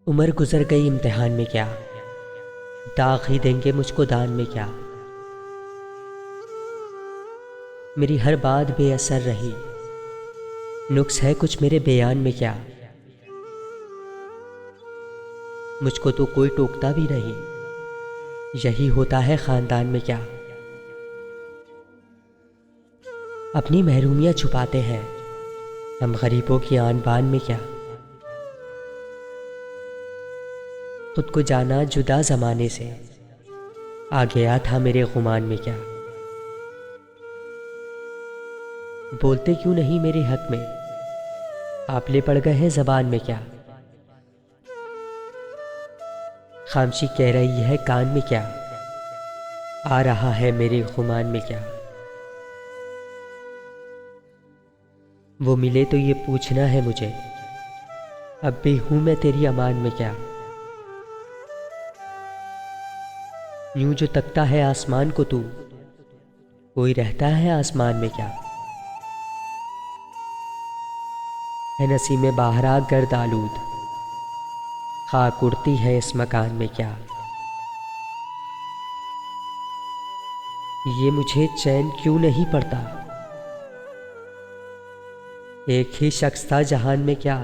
उम्र गुजर गई इम्तिहान में क्या, दाग ही देंगे मुझको दान में क्या। मेरी हर बात बेअसर रही, नुक्स है कुछ मेरे बयान में क्या। मुझको तो कोई टोकता भी नहीं, यही होता है खानदान में क्या। अपनी महरूमियां छुपाते हैं हम गरीबों की आन बान में क्या। खुद को जाना जुदा जमाने से, आ गया था मेरे गुमान में क्या। बोलते क्यों नहीं मेरे हक में, आपले पड़ गए हैं जबान में क्या। खामशी कह रही है कान में क्या, आ रहा है मेरे गुमान में क्या। वो मिले तो ये पूछना है मुझे, अब भी हूं मैं तेरी अमान में क्या। यूं जो तकता है आसमान को तू, कोई रहता है आसमान में क्या। है नसीब में बाहरा गर्द आलूद, खाक उड़ती है इस मकान में क्या। ये मुझे चैन क्यों नहीं पड़ता, एक ही शख्स था जहान में क्या।